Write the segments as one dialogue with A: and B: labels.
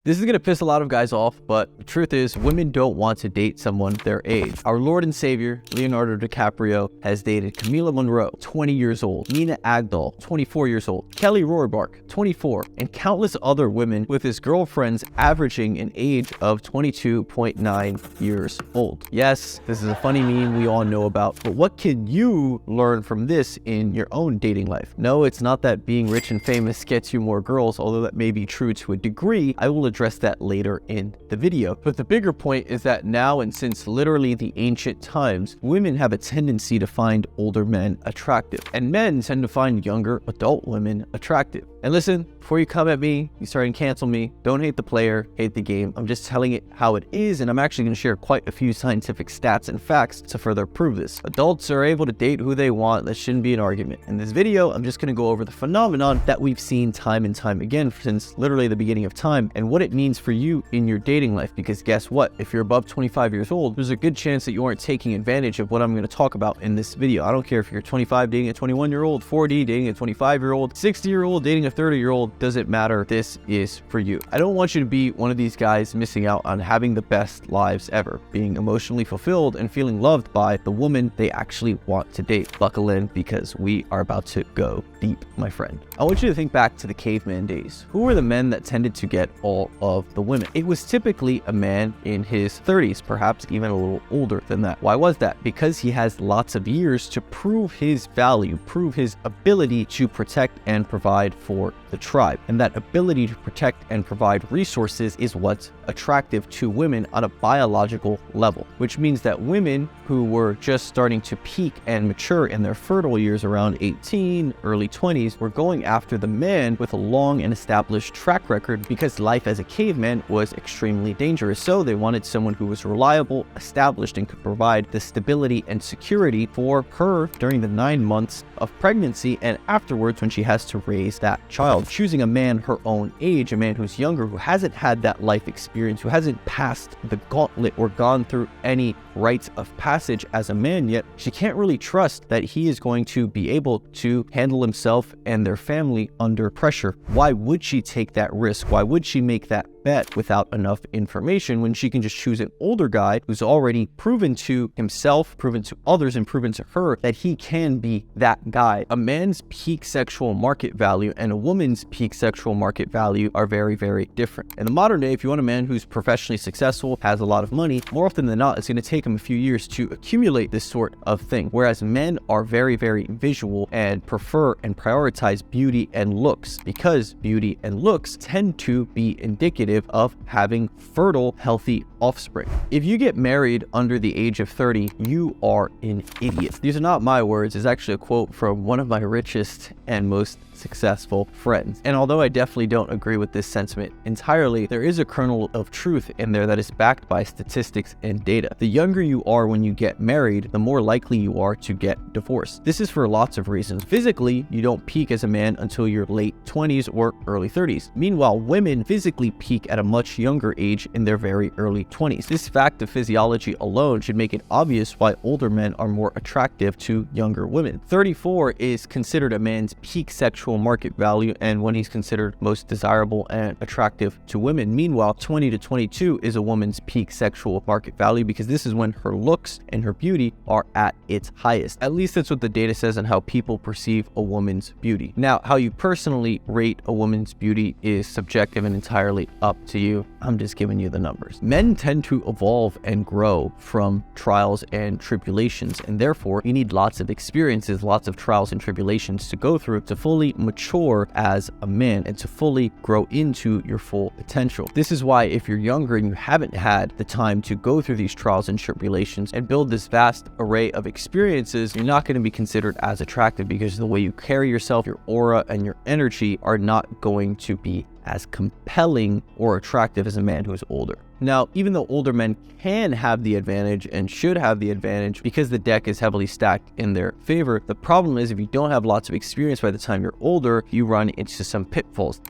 A: This is going to piss a lot of guys off, but the truth is women don't want to date someone their age. Our Lord and Savior, Leonardo DiCaprio, has dated Camila Monroe, 20 years old, Nina Agdal, 24 years old, Kelly Rohrabaugh, 24, and countless other women, with his girlfriends averaging an age of 22.9 years old. Yes, this is a funny meme we all know about, but what can you learn from this in your own dating life? No, it's not that being rich and famous gets you more girls, although that may be true to a degree. I will address that later in the video. But the bigger point is that now, and since literally the ancient times, women have a tendency to find older men attractive, and men tend to find younger adult women attractive. And listen, before you come at me, you start and cancel me, don't hate the player, hate the game. I'm just telling it how it is, and I'm actually going to share quite a few scientific stats and facts to further prove this. Adults are able to date who they want. That shouldn't be an argument. In this video, I'm just going to go over the phenomenon that we've seen time and time again since literally the beginning of time, and what it means for you in your dating life. Because guess what? If you're above 25 years old, there's a good chance that you aren't taking advantage of what I'm going to talk about in this video. I don't care if you're 25 dating a 21-year-old, 40 dating a 25-year-old, 60-year-old dating a 30-year-old, doesn't matter. This is for you. I don't want you to be one of these guys missing out on having the best lives ever, being emotionally fulfilled and feeling loved by the woman they actually want to date. Buckle in, because we are about to go deep, my friend. I want you to think back to the caveman days. Who were the men that tended to get all of the women? It was typically a man in his 30s, perhaps even a little older than that. Why was that? Because he has lots of years to prove his value, prove his ability to protect and provide for the tribe. And that ability to protect and provide resources is what's attractive to women on a biological level, which means that women who were just starting to peak and mature in their fertile years around 18, early 20s, were going after the man with a long and established track record, because life as a caveman was extremely dangerous. So they wanted someone who was reliable, established, and could provide the stability and security for her during the 9 months of pregnancy and afterwards when she has to raise that child. Choosing a man her own age, a man who's younger, who hasn't had that life experience, who hasn't passed the gauntlet or gone through any rites of passage as a man yet, she can't really trust that he is going to be able to handle himself and their family under pressure. Why would she take that risk? Why would she make that bet without enough information when she can just choose an older guy who's already proven to himself, proven to others, and proven to her that he can be that guy? A man's peak sexual market value and a woman's peak sexual market value are very, very different. In the modern day, if you want a man who's professionally successful, has a lot of money, more often than not, it's going to take him a few years to accumulate this sort of thing. Whereas men are very, very visual and prefer and prioritize beauty and looks, because beauty and looks tend to be indicative of having fertile, healthy offspring. If you get married under the age of 30, you are an idiot. These are not my words. It's actually a quote from one of my richest and most successful friends. And although I definitely don't agree with this sentiment entirely, there is a kernel of truth in there that is backed by statistics and data. The younger you are when you get married, the more likely you are to get divorced. This is for lots of reasons. Physically, you don't peak as a man until your late 20s or early 30s. Meanwhile, women physically peak at a much younger age in their very early 20s. This fact of physiology alone should make it obvious why older men are more attractive to younger women. 34 is considered a man's peak sexual market value and when he's considered most desirable and attractive to women. Meanwhile, 20 to 22 is a woman's peak sexual market value, because this is when her looks and her beauty are at its highest. At least that's what the data says on how people perceive a woman's beauty. Now, how you personally rate a woman's beauty is subjective and entirely up to you. I'm just giving you the numbers. Men tend to evolve and grow from trials and tribulations, and therefore you need lots of experiences, lots of trials and tribulations to go through to fully mature as a man and to fully grow into your full potential. This is why if you're younger and you haven't had the time to go through these trials and tribulations and build this vast array of experiences, you're not going to be considered as attractive, because the way you carry yourself, your aura, and your energy are not going to be as compelling or attractive as a man who is older. Now, even though older men can have the advantage and should have the advantage because the deck is heavily stacked in their favor, the problem is if you don't have lots of experience by the time you're older, you run into some pitfalls.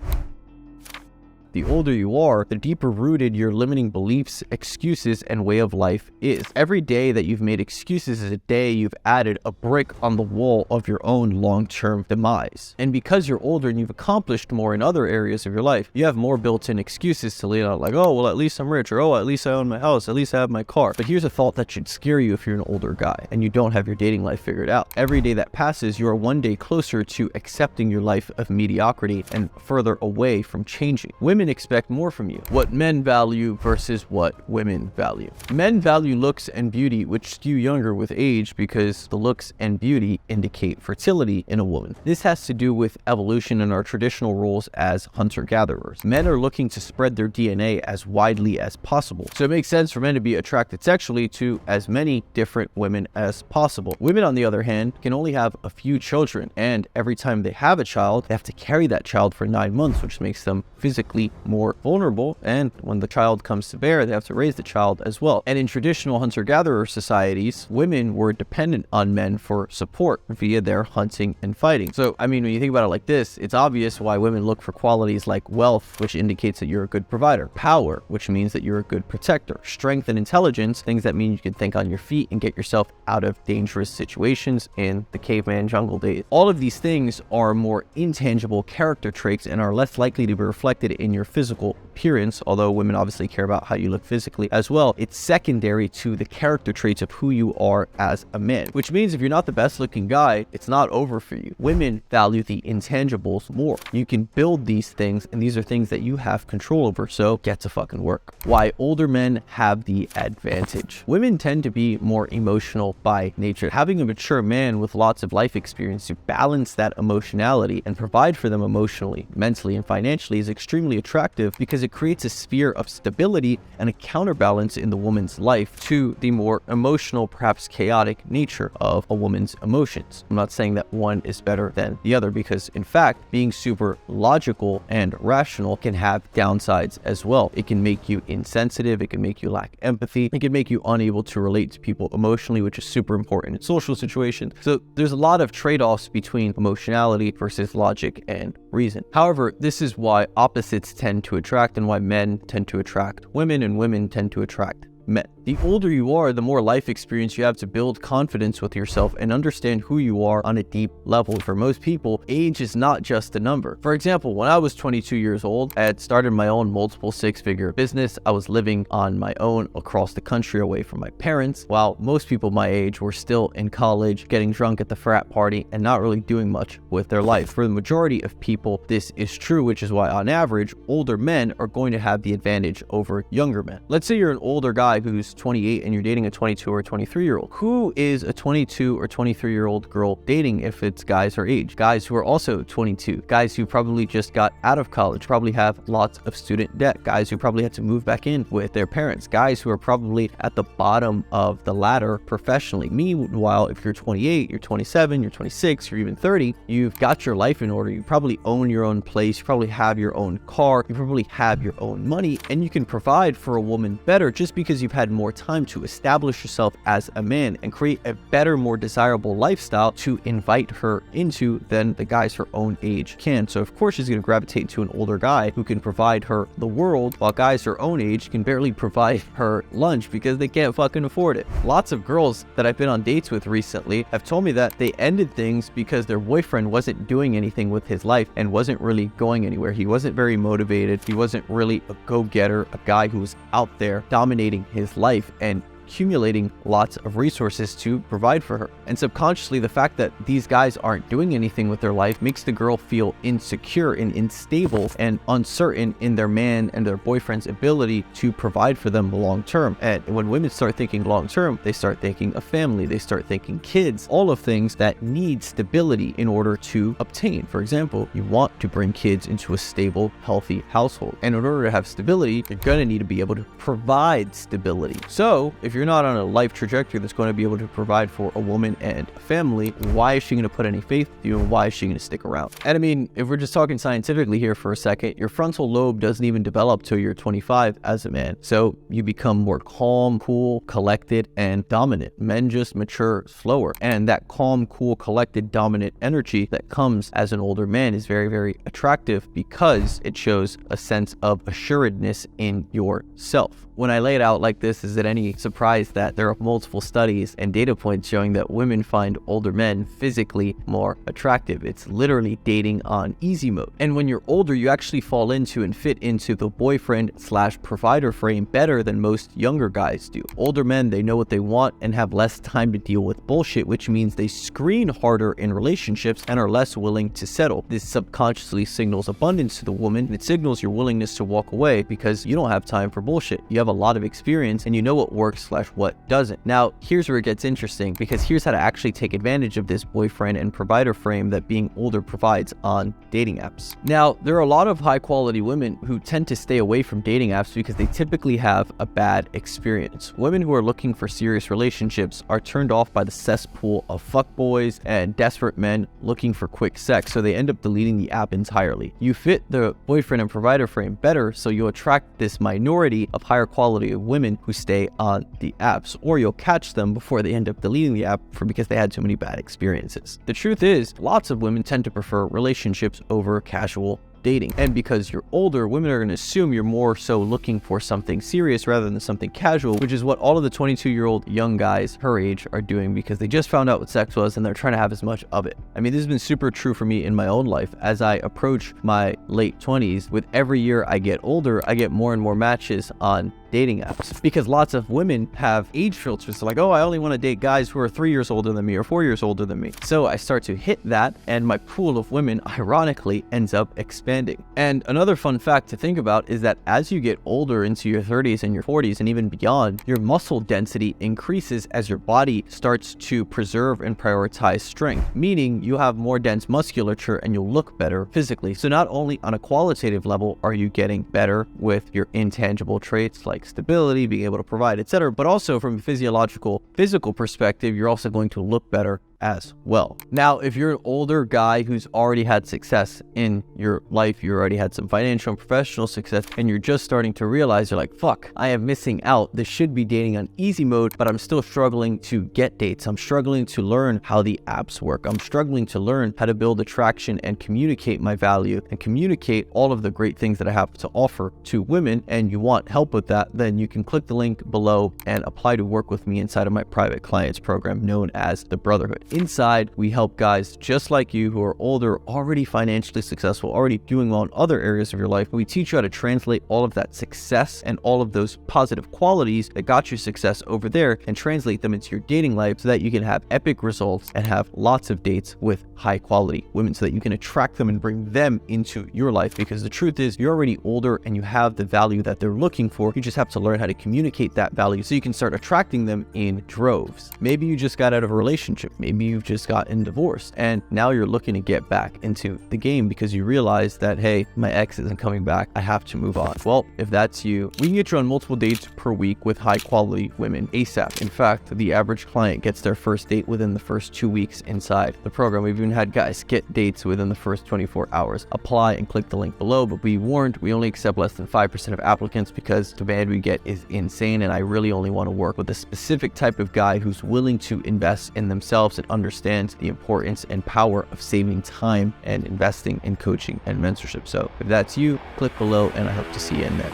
A: The older you are, the deeper rooted your limiting beliefs, excuses, and way of life is. Every day that you've made excuses is a day you've added a brick on the wall of your own long-term demise. And because you're older and you've accomplished more in other areas of your life, you have more built-in excuses to lean on, like, oh, well, at least I'm rich, or oh, at least I own my house, at least I have my car. But here's a thought that should scare you if you're an older guy and you don't have your dating life figured out. Every day that passes, you are one day closer to accepting your life of mediocrity and further away from changing. Women expect more from you. What men value versus what women value. Men value looks and beauty, which skew younger with age because the looks and beauty indicate fertility in a woman. This has to do with evolution and our traditional roles as hunter-gatherers. Men are looking to spread their DNA as widely as possible. So it makes sense for men to be attracted sexually to as many different women as possible. Women, on the other hand, can only have a few children, and every time they have a child, they have to carry that child for 9 months, which makes them physically more vulnerable. And when the child comes to bear, they have to raise the child as well. And in traditional hunter-gatherer societies, women were dependent on men for support via their hunting and fighting. So, I mean, when you think about it like this, it's obvious why women look for qualities like wealth, which indicates that you're a good provider, power, which means that you're a good protector, strength and intelligence, things that mean you can think on your feet and get yourself out of dangerous situations in the caveman jungle days. All of these things are more intangible character traits and are less likely to be reflected in your physical appearance, although women obviously care about how you look physically as well. It's secondary to the character traits of who you are as a man, which means if you're not the best looking guy, it's not over for you. Women value the intangibles more. You can build these things, and these are things that you have control over, so get to fucking work. Why older men have the advantage. Women tend to be more emotional by nature. Having a mature man with lots of life experience to balance that emotionality and provide for them emotionally, mentally, and financially is extremely attractive because it creates a sphere of stability and a counterbalance in the woman's life to the more emotional, perhaps chaotic nature of a woman's emotions. I'm not saying that one is better than the other because, in fact, being super logical and rational can have downsides as well. It can make you insensitive, it can make you lack empathy, it can make you unable to relate to people emotionally, which is super important in social situations. So there's a lot of trade-offs between emotionality versus logic and reason. However, this is why opposites tend to attract and why men tend to attract women and women tend to attract men. The older you are, the more life experience you have to build confidence with yourself and understand who you are on a deep level. For most people, age is not just a number. For example, when I was 22 years old, I had started my own multiple six-figure business. I was living on my own across the country away from my parents, while most people my age were still in college, getting drunk at the frat party, and not really doing much with their life. For the majority of people, this is true, which is why on average, older men are going to have the advantage over younger men. Let's say you're an older guy who's 28 and you're dating a 22 or 23-year-old. Who is a 22 or 23-year-old girl dating if it's guys her age? Guys who are also 22, guys who probably just got out of college, probably have lots of student debt, guys who probably had to move back in with their parents, guys who are probably at the bottom of the ladder professionally. Meanwhile, if you're 28, you're 27, you're 26, you're even 30, you've got your life in order. You probably own your own place, you probably have your own car, you probably have your own money, and you can provide for a woman better just because you've had more time to establish yourself as a man and create a better, more desirable lifestyle to invite her into than the guys her own age can. So of course she's going to gravitate to an older guy who can provide her the world, while guys her own age can barely provide her lunch because they can't fucking afford it. Lots of girls that I've been on dates with recently have told me that they ended things because their boyfriend wasn't doing anything with his life and wasn't really going anywhere. He wasn't very motivated. He wasn't really a go-getter, a guy who was out there dominating his life and accumulating lots of resources to provide for her. And subconsciously, the fact that these guys aren't doing anything with their life makes the girl feel insecure and unstable and uncertain in their man and their boyfriend's ability to provide for them long term. And when women start thinking long term, they start thinking of family, they start thinking kids, all of things that need stability in order to obtain. For example, you want to bring kids into a stable, healthy household. And in order to have stability, you're going to need to be able to provide stability. So if you're you're not on a life trajectory that's going to be able to provide for a woman and a family, why is she going to put any faith in you, and why is she going to stick around? And I mean, if we're just talking scientifically here for a second, your frontal lobe doesn't even develop till you're 25 as a man. So you become more calm, cool, collected, and dominant. Men just mature slower. And that calm, cool, collected, dominant energy that comes as an older man is very, very attractive because it shows a sense of assuredness in yourself. When I lay it out like this, is it any surprise that there are multiple studies and data points showing that women find older men physically more attractive? It's literally dating on easy mode. And when you're older, you actually fall into and fit into the boyfriend/provider frame better than most younger guys do. Older men, they know what they want and have less time to deal with bullshit, which means they screen harder in relationships and are less willing to settle. This subconsciously signals abundance to the woman, and it signals your willingness to walk away because you don't have time for bullshit. You have a lot of experience and you know what works/what doesn't. Now, here's where it gets interesting, because here's how to actually take advantage of this boyfriend and provider frame that being older provides on dating apps. Now, there are a lot of high quality women who tend to stay away from dating apps because they typically have a bad experience. Women who are looking for serious relationships are turned off by the cesspool of fuckboys and desperate men looking for quick sex, so they end up deleting the app entirely. You fit the boyfriend and provider frame better, so you'll attract this minority of higher quality of women who stay on the apps, or you'll catch them before they end up deleting the app because they had too many bad experiences. The truth is, lots of women tend to prefer relationships over casual dating. And because you're older, women are going to assume you're more so looking for something serious rather than something casual, which is what all of the 22-year-old young guys her age are doing because they just found out what sex was and they're trying to have as much of it. I mean, this has been super true for me in my own life. As I approach my late 20s, with every year I get older, I get more and more matches on dating apps because lots of women have age filters. Like, oh, I only want to date guys who are 3 years older than me or 4 years older than me. So I start to hit that, and my pool of women ironically ends up expanding. And another fun fact to think about is that as you get older into your 30s and your 40s and even beyond, your muscle density increases as your body starts to preserve and prioritize strength, meaning you have more dense musculature and you'll look better physically. So not only on a qualitative level are you getting better with your intangible traits like stability, being able to provide, etc., but also from a physical perspective, you're also going to look better as well. Now, if you're an older guy who's already had success in your life, you already had some financial and professional success, and you're just starting to realize, you're like, fuck, I am missing out. This should be dating on easy mode, but I'm still struggling to get dates. I'm struggling to learn how the apps work. I'm struggling to learn how to build attraction and communicate my value and communicate all of the great things that I have to offer to women, and you want help with that, then you can click the link below and apply to work with me inside of my private clients program known as the Brotherhood. Inside, we help guys just like you who are older, already financially successful, already doing well in other areas of your life. We teach you how to translate all of that success and all of those positive qualities that got you success over there and translate them into your dating life so that you can have epic results and have lots of dates with high quality women so that you can attract them and bring them into your life. Because the truth is, you're already older and you have the value that they're looking for. You just have to learn how to communicate that value so you can start attracting them in droves. Maybe you just got out of a relationship. Maybe you've just gotten divorced and now you're looking to get back into the game because you realize that, hey, my ex isn't coming back. I have to move on. Well, if that's you, we can get you on multiple dates per week with high quality women ASAP. In fact, the average client gets their first date within the first 2 weeks inside the program. We've even had guys get dates within the first 24 hours. Apply and click the link below, but be warned, we only accept less than 5% of applicants because the demand we get is insane, and I really only want to work with a specific type of guy who's willing to invest in themselves and understands the importance and power of saving time and investing in coaching and mentorship. So if that's you, click below and I hope to see you in there.